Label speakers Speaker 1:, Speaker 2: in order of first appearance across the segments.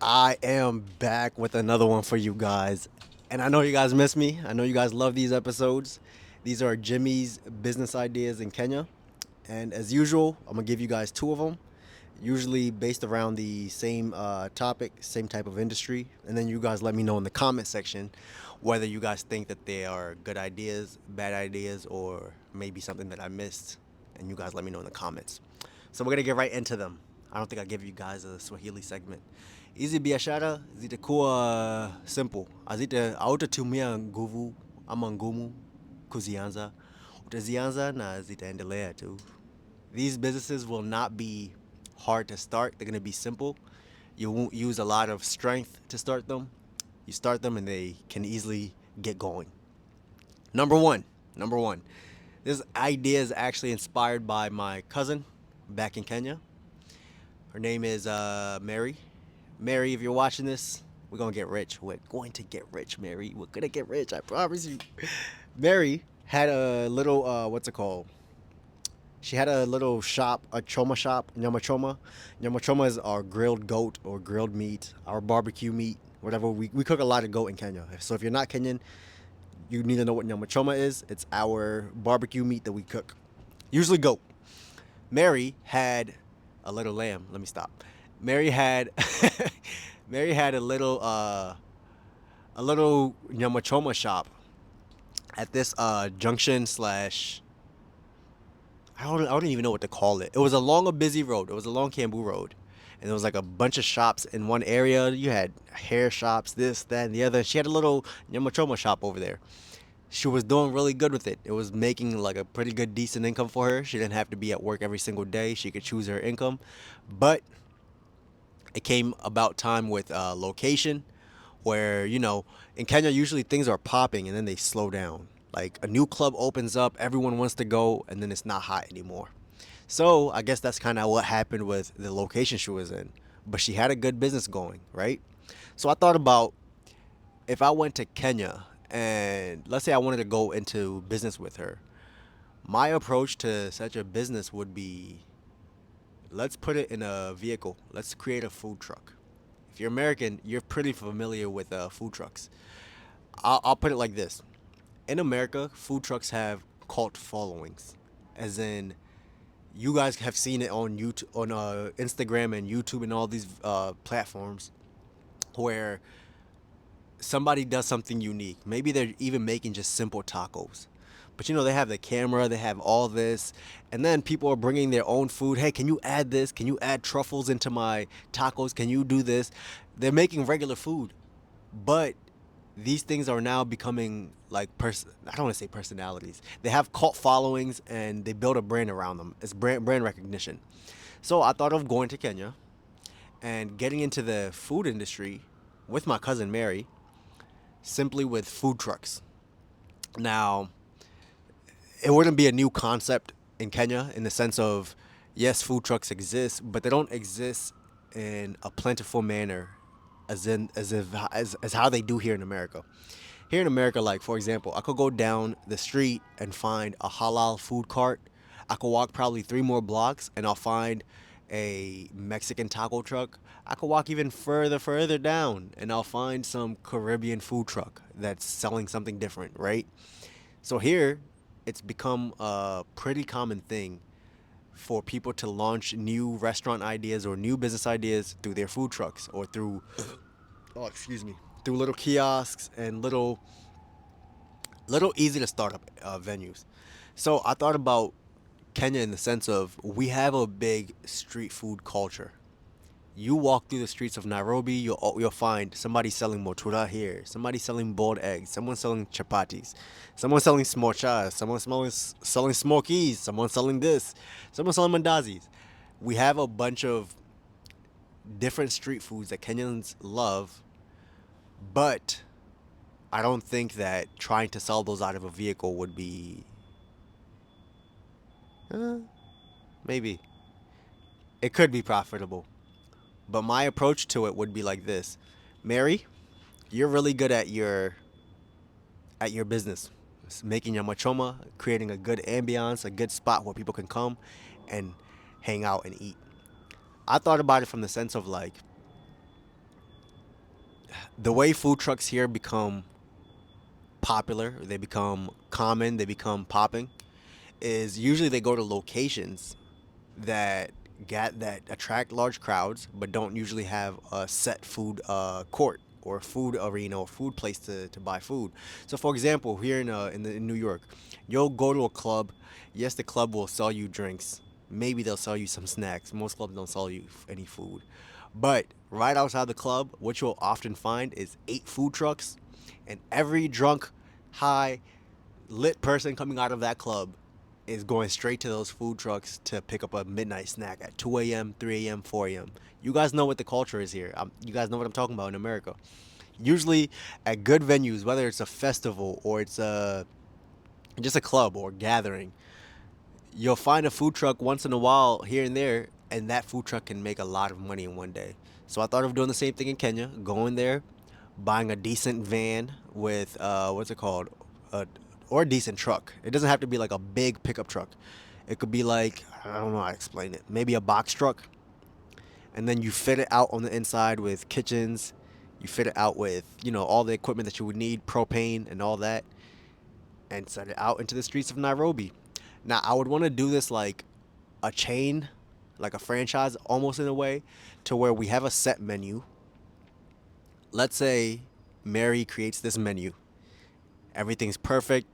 Speaker 1: I am back with another one for you guys. And I know you guys miss me. I know you guys love these episodes. These are Jimmy's business ideas in Kenya. And as usual, I'm going to give you guys two of them, usually based around the same topic, same type of industry. And then you guys let me know in the comment section whether you guys think that they are good ideas, bad ideas, or maybe something that I missed. And you guys let me know in the comments. So we're going to get right into them. I don't think I gave you guys a Swahili segment. Hizi biashara zitakuwa simple. Hautatumia nguvu ama ngumu kuzianza. Utazianza na zitaendelea tu. These businesses will not be hard to start. They're going to be simple. You won't use a lot of strength to start them. You start them and they can easily get going. Number one. Number one. This idea is actually inspired by my cousin back in Kenya. Her name is Mary. Mary, if you're watching this, we're gonna get rich. We're going to get rich, Mary. We're gonna get rich. I promise you. Mary had a little what's it called? She had a little shop, a choma shop, nyama choma. Nyama choma is our grilled goat or grilled meat, our barbecue meat, whatever. We cook a lot of goat in Kenya. So if you're not Kenyan, you need to know what nyama choma is. It's our barbecue meat that we cook, usually goat. Mary had a little lamb. Let me stop. Mary had Mary had a little nyamachoma shop at this junction slash I don't even know what to call it. It was along a busy road. It was along Cambu Road. And there was like a bunch of shops in one area. You had hair shops, this, that, and the other. She had a little nyamachoma shop over there. She was doing really good with it. It was making like a pretty good, decent income for her. She didn't have to be at work every single day. She could choose her income. But it came about time with location where, in Kenya, usually things are popping and then they slow down. Like a new club opens up, everyone wants to go, and then it's not hot anymore. So I guess that's kind of what happened with the location she was in. But she had a good business going, right? So I thought about if I went to Kenya and let's say I wanted to go into business with her, my approach to such a business would be let's put it in a vehicle. Let's create a food truck. If you're American, you're pretty familiar with food trucks. I'll put it like this. In America, food trucks have cult followings, as in you guys have seen it on YouTube, on Instagram and YouTube and all these platforms, where somebody does something unique. Maybe they're even making just simple tacos. But they have the camera, they have all this, and then people are bringing their own food. Hey, can you add this? Can you add truffles into my tacos? Can you do this? They're making regular food, but these things are now becoming like I don't want to say personalities. They have cult followings and they build a brand around them. It's brand recognition. So I thought of going to Kenya and getting into the food industry with my cousin Mary, simply with food trucks. Now, it wouldn't be a new concept in Kenya in the sense of yes, food trucks exist, but they don't exist in a plentiful manner as how they do here in America. Here in America, like for example, I could go down the street and find a halal food cart. I could walk probably three more blocks and I'll find a Mexican taco truck. I could walk even further down and I'll find some Caribbean food truck that's selling something different, right? So here, it's become a pretty common thing for people to launch new restaurant ideas or new business ideas through their food trucks or through, oh, excuse me, through little kiosks and little easy to start up venues. So I thought about Kenya in the sense of we have a big street food culture. You walk through the streets of Nairobi, you'll find somebody selling motura here, somebody selling boiled eggs, someone selling chapatis, someone selling smochas, someone selling smokies, someone selling this, someone selling mandazis. We have a bunch of different street foods that Kenyans love, but I don't think that trying to sell those out of a vehicle would be uh, maybe it could be profitable. But my approach to it would be like this. Mary, you're really good at your business. It's making your machoma, creating a good ambiance, a good spot where people can come and hang out and eat. I thought about it from the sense of like The way food trucks here become popular, they become common, they become popping, is usually they go to locations that that attract large crowds, but don't usually have a set food court or food arena or food place to buy food. So, for example, here in New York, you'll go to a club. Yes, the club will sell you drinks. Maybe they'll sell you some snacks. Most clubs don't sell you any food. But right outside the club, what you'll often find is 8 food trucks, and every drunk, high, lit person coming out of that club is going straight to those food trucks to pick up a midnight snack at 2 a.m., 3 a.m., 4 a.m. You guys know what the culture is here. You guys know what I'm talking about in America. Usually at good venues, whether it's a festival or it's just a club or gathering, you'll find a food truck once in a while here and there, and that food truck can make a lot of money in one day. So I thought of doing the same thing in Kenya, going there, buying a decent van with what's it called, a, or a decent truck. It doesn't have to be like a big pickup truck. It could be like, I don't know how to explain it. Maybe a box truck, and then you fit it out on the inside with kitchens. You fit it out with all the equipment that you would need, propane and all that, and set it out into the streets of Nairobi. Now, I would want to do this like a chain, like a franchise almost in a way, to where we have a set menu. Let's say Mary creates this menu. Everything's perfect,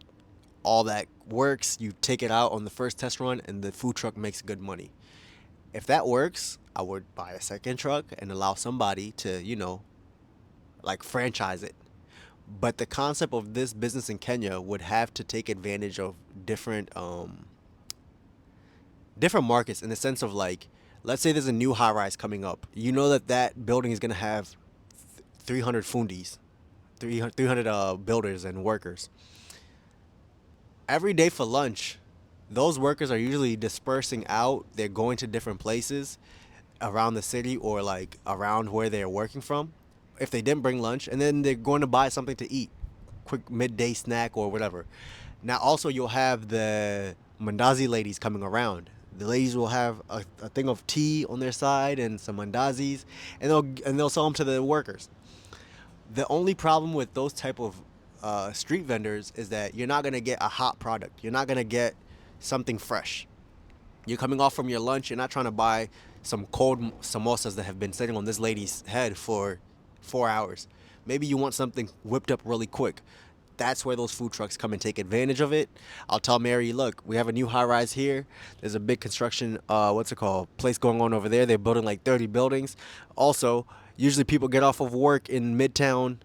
Speaker 1: all that works. You take it out on the first test run, and the food truck makes good money. If that works, I would buy a second truck and allow somebody to, like franchise it. But the concept of this business in Kenya would have to take advantage of different markets, in the sense of like, let's say there's a new high rise coming up. You know that that building is gonna have 300 fundis, 300 builders and workers. Every day for lunch, those workers are usually dispersing out. They're going to different places around the city or like around where they're working from. If they didn't bring lunch, and then they're going to buy something to eat, quick midday snack or whatever. Now, also, you'll have the mandazi ladies coming around. The ladies will have a thing of tea on their side and some mandazis, and they'll sell them to the workers. The only problem with those type of street vendors is that you're not gonna get a hot product. You're not gonna get something fresh. You're coming off from your lunch. You're not trying to buy some cold samosas that have been sitting on this lady's head for 4 hours. Maybe you want something whipped up really quick. That's where those food trucks come and take advantage of it. I'll tell Mary, look, we have a new high rise here. There's a big construction, what's it called, place going on over there. They're building like 30 buildings. Also, usually people get off of work in Midtown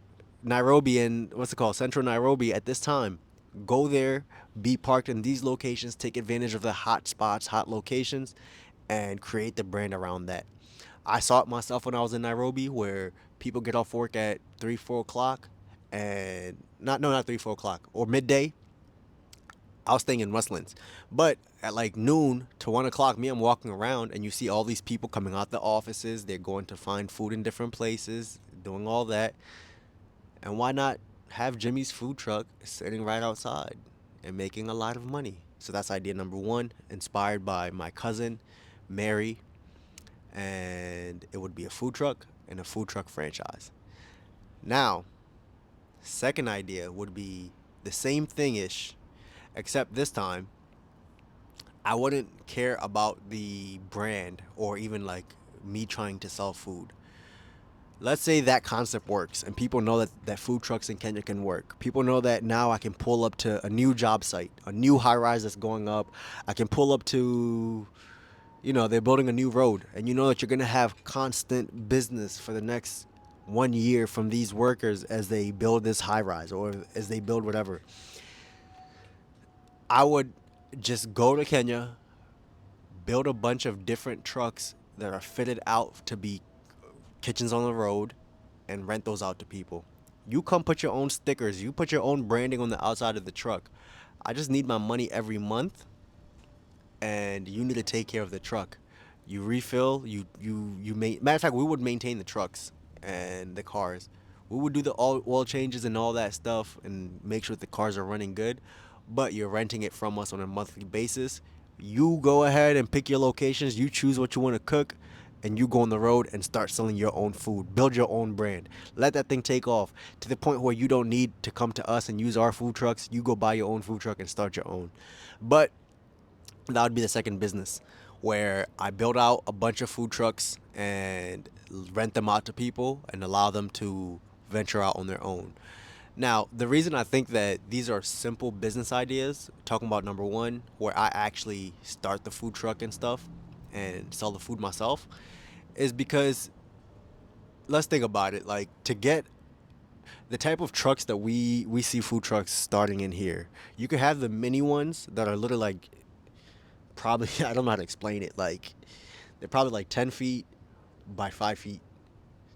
Speaker 1: Nairobi and what's it called, Central Nairobi at this time. Go there, be parked in these locations, take advantage of the hot spots, hot locations, and create the brand around that. I saw it myself when I was in Nairobi, where people get off work at 3, 4 o'clock, and not 3, 4 o'clock or midday. I was staying in Westlands, but at like noon to 1 o'clock, me, I'm walking around, and you see all these people coming out the offices. They're going to find food in different places, doing all that, and why not have Jimmy's food truck sitting right outside and making a lot of money? So that's idea number one, inspired by my cousin, Mary, and it would be a food truck and a food truck franchise. Now, second idea would be the same thing ish, except this time I wouldn't care about the brand or even like me trying to sell food. Let's say that concept works and people know that food trucks in Kenya can work. People know that now I can pull up to a new job site, a new high rise that's going up. I can pull up to, they're building a new road, and you know that you're going to have constant business for the next 1 year from these workers as they build this high rise or as they build whatever. I would just go to Kenya, build a bunch of different trucks that are fitted out to be kitchens on the road, and rent those out to people. You come put your own stickers, you put your own branding on the outside of the truck. I just need my money every month, and you need to take care of the truck. You refill, matter of fact, we would maintain the trucks and the cars. We would do the oil changes and all that stuff and make sure the cars are running good, but you're renting it from us on a monthly basis. You go ahead and pick your locations, you choose what you want to cook, and you go on the road and start selling your own food. Build your own brand. Let that thing take off to the point where you don't need to come to us and use our food trucks. You go buy your own food truck and start your own. But that would be the second business where I build out a bunch of food trucks and rent them out to people and allow them to venture out on their own. Now, the reason I think that these are simple business ideas, talking about number one, where I actually start the food truck and stuff and sell the food myself, is because let's think about it. Like, to get the type of trucks that we see food trucks starting in here, you could have the mini ones that are literally like probably I don't know how to explain it. Like, they're probably like 10 feet by 5 feet,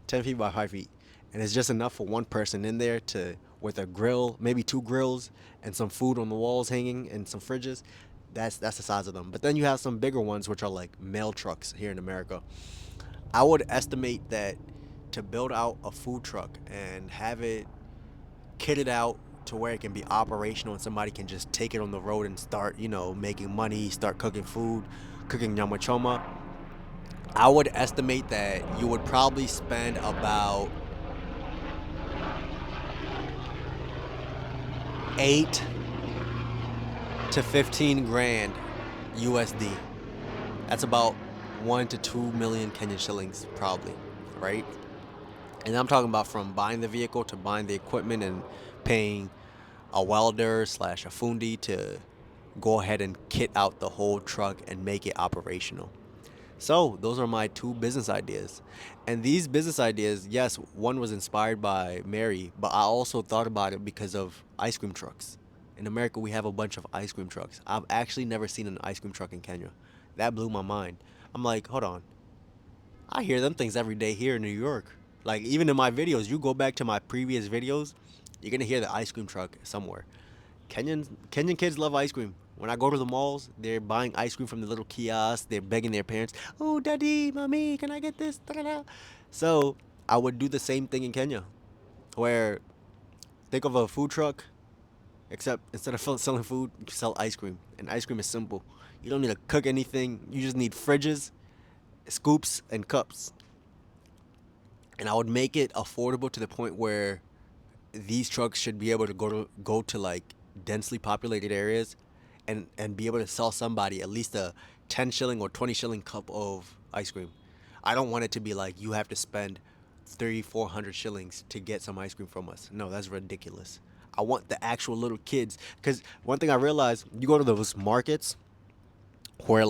Speaker 1: 10 feet by 5 feet, and it's just enough for one person in there to with a grill, maybe two grills, and some food on the walls hanging, and some fridges. That's the size of them. But then you have some bigger ones, which are like mail trucks here in America. I would estimate that to build out a food truck and have it kitted out to where it can be operational and somebody can just take it on the road and start, making money, start cooking food, cooking nyama choma. I would estimate that you would probably spend about 8 to 15 grand USD. That's about 1 to 2 million Kenyan shillings, probably, right? And I'm talking about from buying the vehicle to buying the equipment and paying a welder slash a fundi to go ahead and kit out the whole truck and make it operational. So those are my two business ideas. And these business ideas, yes, one was inspired by Mary, but I also thought about it because of ice cream trucks. In America, we have a bunch of ice cream trucks. I've actually never seen an ice cream truck in Kenya. That blew my mind. I'm like, hold on. I hear them things every day here in New York. Like, even in my videos, you go back to my previous videos, you're gonna hear the ice cream truck somewhere. Kenyan kids love ice cream. When I go to the malls, they're buying ice cream from the little kiosks. They're begging their parents, "Oh, daddy, mommy, can I get this?" Da-da-da." So I would do the same thing in Kenya, where think of a food truck, except instead of selling food, you sell ice cream. And ice cream is simple. You don't need to cook anything. You just need fridges, scoops, and cups. And I would make it affordable to the point where these trucks should be able to go to like densely populated areas and be able to sell somebody at least a 10 shilling or 20 shilling cup of ice cream. I don't want it to be like you have to spend 300-400 shillings to get some ice cream from us. No, that's ridiculous. I want the actual little kids, because one thing I realized, you go to those markets where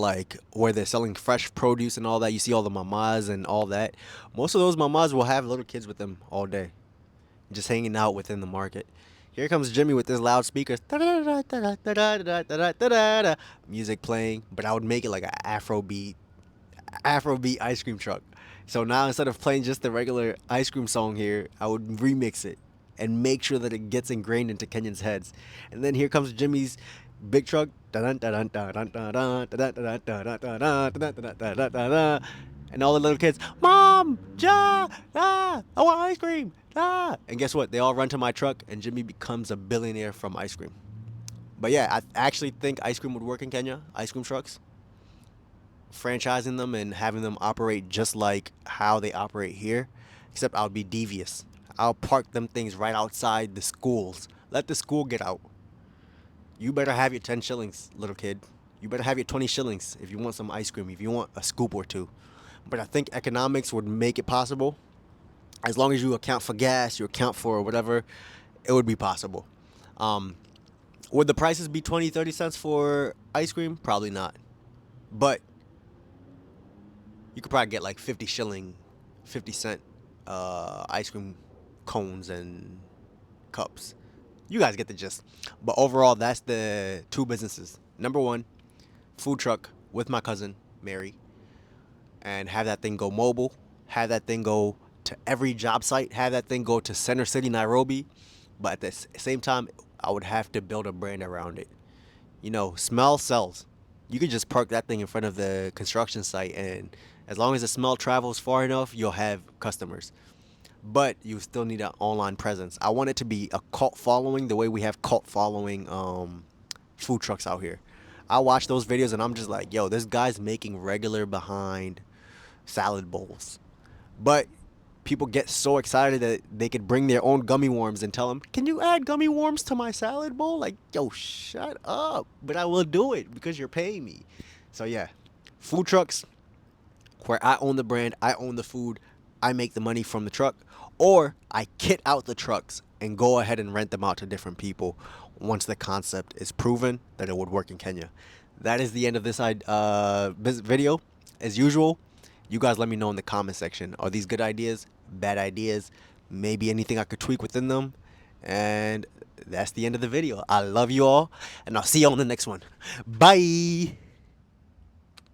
Speaker 1: they're selling fresh produce and all that, you see all the mamas and all that. Most of those mamas will have little kids with them all day, just hanging out within the market. Here comes Jimmy with his loudspeakers, music playing, but I would make it like an Afrobeat ice cream truck. So now instead of playing just the regular ice cream song here, I would remix it and make sure that it gets ingrained into Kenyans' heads. And then here comes Jimmy's big truck, and all the little kids, "Mom, Ja, ah, I want ice cream, ah!" And guess what? They all run to my truck, and Jimmy becomes a billionaire from ice cream. But yeah, I actually think ice cream would work in Kenya. Ice cream trucks, franchising them and having them operate just like how they operate here, except I'll be devious. I'll park them things right outside the schools. Let the school get out. You better have your 10 shillings, little kid. You better have your 20 shillings if you want some ice cream, if you want a scoop or two. But I think economics would make it possible. As long as you account for gas, you account for whatever, it would be possible. Um, would the prices be 20, 30 cents for ice cream? Probably not. But you could probably get like 50 shilling, 50 cent ice cream cones and cups. You guys get the gist. But overall, that's the two businesses. Number one, food truck with my cousin, Mary, and have that thing go mobile, have that thing go to every job site, have that thing go to Center City, Nairobi. But at the same time, I would have to build a brand around it. Smell sells. You could just park that thing in front of the construction site, and as long as the smell travels far enough, you'll have customers. But you still need an online presence. I want it to be a cult following the way we have cult following food trucks out here. I watch those videos and I'm just like, yo, this guy's making regular behind salad bowls. But people get so excited that they could bring their own gummy worms and tell them, "Can you add gummy worms to my salad bowl?" Like, yo, shut up. But I will do it because you're paying me. So yeah, food trucks where I own the brand, I own the food, I make the money from the truck, or I kit out the trucks and go ahead and rent them out to different people once the concept is proven that it would work in Kenya. That is the end of this video. As usual, you guys let me know in the comment section. Are these good ideas? Bad ideas? Maybe anything I could tweak within them? And that's the end of the video. I love you all, and I'll see you on the next one. Bye!